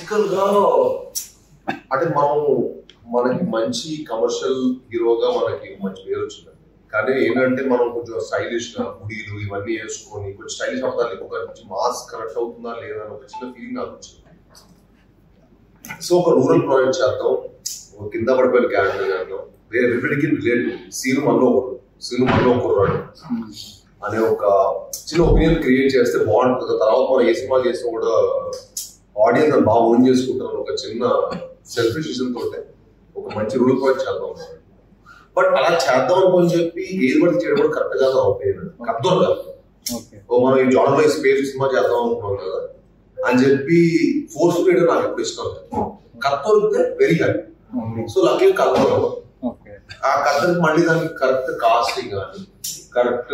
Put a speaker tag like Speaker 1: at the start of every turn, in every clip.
Speaker 1: బేసికల్ గా అంటే మనకి మంచి కమర్షియల్ హీరోగా మనకి మంచి పేరు వచ్చింది. కానీ ఏంటంటే మనం కొంచెం స్టైలిష్ గా గుడీలు ఇవన్నీ వేసుకొని కొంచెం స్టైలిష్ అవుతారు, ఒక మంచి మాస్ కనెక్ట్ అవుతుందా లేదా అని ఒక చిన్న ఫీలింగ్ నాకు వచ్చింది. సో ఒక రూరల్ ప్రాజెక్ట్ చేద్దాం, ఒక కింద పడిపోయిన క్యారెక్టర్ చేద్దాం, ఎవ్రీబడికి రిలేట్ సీను మనలో కుర్రాడు అనే ఒక చిన్న ఒపీనియన్ క్రియేట్ చేస్తే బాగుంటుంది. తర్వాత మనం ఏ సినిమా చేసినా కూడా ఆడియన్స్ బాగా ఓన్ చేసుకుంటారు ఒక చిన్న సెల్ఫిష్ విజన్ తోటే ఒక మంచి రూరల్ ప్రాజెక్ట్ చేద్దాం. బట్ అలా చేద్దాం అనుకోని చెప్పి ఏది పడితే చేయడం కూడా కరెక్ట్ గా ఒపీనియన్ అర్థం కాదు. మనం ఈ జానర్ లో స్పేస్ సినిమా చేద్దాం అనుకున్నాం కదా అని చెప్పి ఫోర్స్ చేయడం నాకు ఎప్పుడు ఇష్టం లేదు. కథ దొరికితే వెరీ హ్యాపీ. సో లక్కీ కథ ఆ కథకి మళ్ళీ దానికి కరెక్ట్ కాస్టింగ్ కానీ కరెక్ట్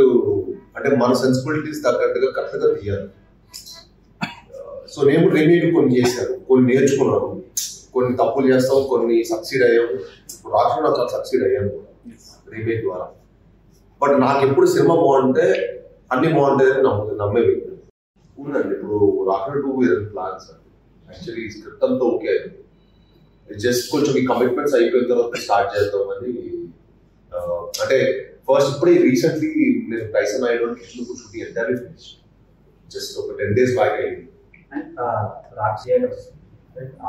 Speaker 1: అంటే మన సెన్సిబిలిటీస్ తగ్గట్టుగా కరెక్ట్ గా తీయాలి. సో నేను రీమేక్ కొన్ని చేశాను, కొన్ని నేర్చుకున్నాను, కొన్ని తప్పులు చేస్తాం, కొన్ని సక్సీడ్ అయ్యాము. ఇప్పుడు రాష్ట్రంలో నాకు సక్సీడ్ అయ్యాను రీమేక్ ద్వారా. బట్ నాకు ఎప్పుడు సినిమా బాగుంటే అన్ని బాగుంటాయని నమ్మే వ్యక్తి ఉందండి. ఇప్పుడు రాష్ట్ర 2 ప్లాన్స్ యాక్చువల్లీ స్క్రిప్ట్ అంతా ఓకే అయింది, జస్ట్ కొంచెం ఈ కమిట్మెంట్స్ అయిపోయిన తర్వాత స్టార్ట్ చేద్దామని. అంటే ఫస్ట్ ఇప్పుడే రీసెంట్లీ నేను టైసన్ అయ్యేటువంటి షూటింగ్ ఎంటైర్లీ ఫినిష్ జస్ట్ ఒక 10 days బ్యాక్ అయింది.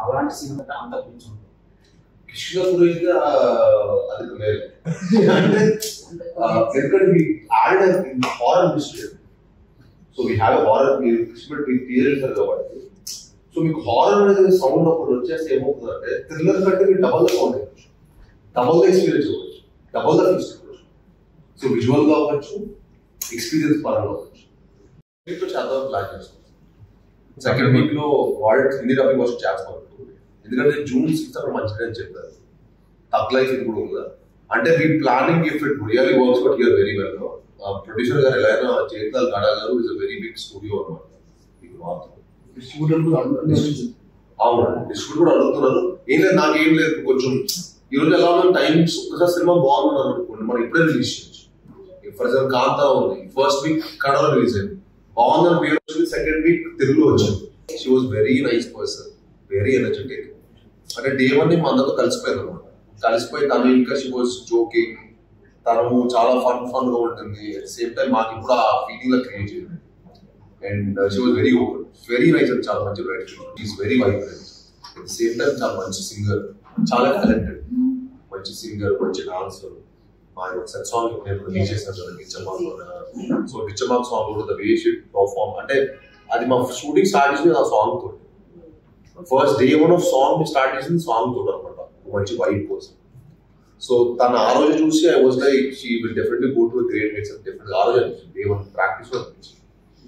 Speaker 2: అలాంటి సినిమా అంత కొంచెం
Speaker 1: కృష్ణ గురించి అది లేదు. ఎందుకంటే horror industry, so we have horror, మీరు కృష్ణ థియరీ కాబట్టి సో మీకు హారర్ అనేది సౌండ్ ఒకటి వచ్చేస్తే ఏమవుతుందంటే థ్రిల్లర్ కంటే మీరు డబల్ గా సౌండ్ అవ్వచ్చు, డబల్ గా ఎక్స్పీరియన్స్ అవ్వచ్చు, డబల్ గా ఫీస్ట్ అవ్వచ్చు. సో విజువల్ గా అవ్వచ్చు, ఎక్స్పీరియన్స్ పరంగా అవ్వచ్చు. వీటితో చేద్దాం ప్లాన్ చేస్తాం. సెకండ్ వీక్ లో వరల్డ్ హిందీ డబ్బింగ్ వర్క్ చేస్తాం. ఎందుకంటే June 6th అక్కడ మంచిగా అని చెప్పారు. టక్ లైఫ్ ఇది కూడా ఉందా అంటే we planning if it really works but here very well. Producer గారు ఎలా అయినా చేతల్ గడా గారు is a very big studio అన్నమాట. అవునండి, డిస్ట్రిబ్యూటర్ కూడా అడుగుతున్నారు. ఏం లేదు, నాకేం లేదు, కొంచెం ఈరోజు ఎలా ఉన్న టైమ్స్ ఒకసారి సినిమా బాగుందని అనుకోండి మనం ఇప్పుడే రిలీజ్ చేయొచ్చు. ఫర్ ఎగ్జాంపుల్ కాంతా ఉంది, ఫస్ట్ వీక్ కన్నడ రిలీజ్ అయింది, బాగుందని పేరు వచ్చింది. సెకండ్ వీక్ తెలుగులో వచ్చింది. She was very nice person, very energetic. అంటే డే 1 మా అందరితో కలిసిపోయింది అనమాట. కలిసిపోయి తను ఇంకా షీ వాజ్ జోకింగ్, తను చాలా ఫన్ గా ఉంటుంది. అట్ సేమ్ టైం మాకు ఇప్పుడు ఆ ఫీలింగ్ లా క్రియేట్ చేయండి. And she was very open, very nice and చాలా మంచి writer. Is very vibrant. At the same time చాలా మంచి సింగర్, చాలా టాలెంటెడ్, మంచి సింగర్, మంచి డాన్సర్. మా సెట్ సాంగ్ నేను రిలీజ్ చేశాను కదా డిచ్చమాక్. సో డిచ్చమాక్ సాంగ్ కూడా ద వే షీ పర్ఫార్మ్, అంటే అది మా షూటింగ్ స్టార్ట్ చేసింది ఆ సాంగ్ తోటి. First day 1 of song start చేసింది సాంగ్ తోటి అనమాట, మంచి వైబ్ కోసం. సో తను ఆ రోజు చూసి I was like she will definitely go to great makes different. ఆ రోజు డే 1 ప్రాక్టీస్ లో అనిపించింది.